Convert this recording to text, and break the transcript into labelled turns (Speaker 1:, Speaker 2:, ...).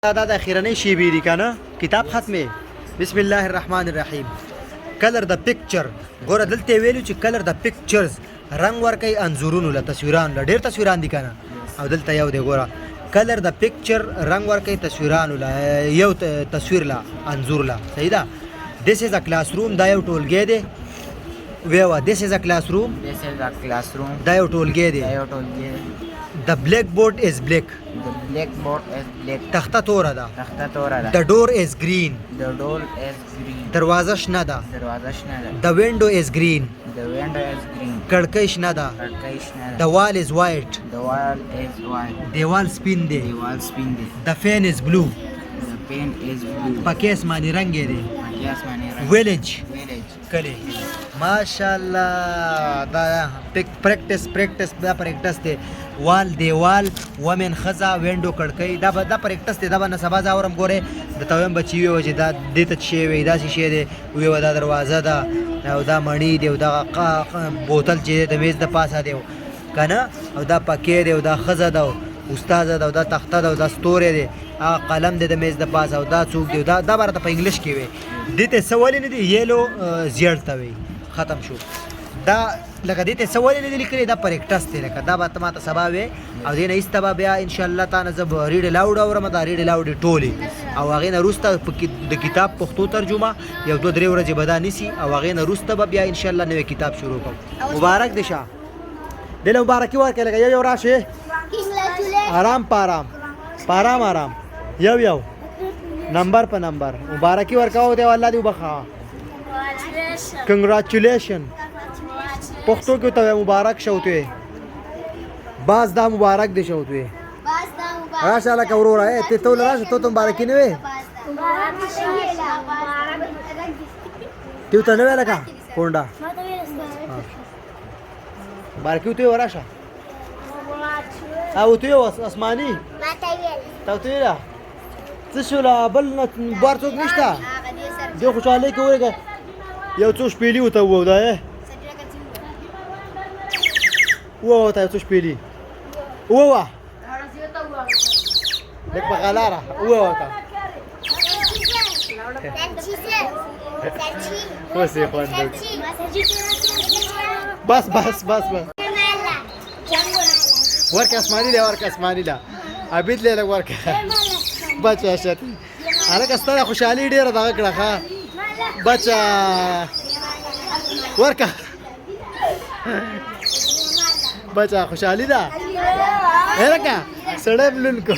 Speaker 1: دا د اخیرنۍ شیبې دي که نه کتاب ختمې بسم الله الرحمن الرحیم کلر د پکچر ګوره دلته یې ویلو چې کلر د پکچرز رنګ ورکوي انځورونو له تصویرانو له ډېر تصویران دي که نه او دلته یو دی ګوره کلر د پکچر رنګ ورکوي تصویرانو له یو تصویر له انځور له صحیح ده This is a classroom دا یو ټولګی دی ویې وه This is a classroom دا یو ټولګی دی The blackboard is black تخته توره ده The door is green دروازه شنه ده The window is green کړکۍ شنه ده The wall is white دیوال سپین دی The fan is blue پکې اسماني رنګ یې دی village کلی ماشاءالله دا پریکټس دا پریکټس دی وال دیوال ومن ښځه وینډو کړکۍ دا پریکټس دی دا به نه سبا زه اورم ګورې درته وایم به چې ویې چې دا دې ته څه شی وایي داسې شی دی ویې وه دا دروازه ده او دا مڼي دی او دغه بوتل چې دی د میز د پاسه دی که نه او دا پکې دی او دا ښځه ده استاده ده او دا تخته ده او دا ستوری دی هغه قلم دی د میز د پاسه او دا څوک دی دا به راته په انګلیش کې وی دې ته څه ولې نه دي یلو زیړ ته وی ختم شو دا لکه دې ته څه ولې نه دي لیکلي دا پریکټس دی لکه دا به ته ماته سبا وی او دې نه ایسته به بیا انشاءالله تا نه زه به ریډ لاوډ اورم دا ریډ لاوډې ټولې او هغې نه وروسته د کتاب پښتو ترجمه یو دوه درې ورځې به دا نیسي او هغې نه وروسته به بیا انشاءالله نوی کتاب شروع کوم مبارک دی شه دې له مبارکي ورکړې لکه یو راشې آرام آرام یو نمبر په نمبر مبارکي ورکاو دی الله دې وبخا کنګراچولیشن پښتو کې ته مبارک شوته باز دا مبارک دی شوته راشه لکه وروره ته ته راشه ته مبارکي نه وې ته نه وې لکه کونډه مبارکي ته وراشه او ته اسماني ته ته څه شو لا بل بار څوک نشته دې خوشحالۍ کې ورګه یو څو شپېلي ورته ووه دا ووه ته یو څو شپېلي ووه لږ په غلاره ووه ته اوس یې خوند بس ورکه اسماني ده عبید لی لږ ورکه بچه شت هلکه ستا خوشحالي ډېره دغه کړه ښه بچه ورکه بچه خوشحالي ده هلکه سړی بلون کو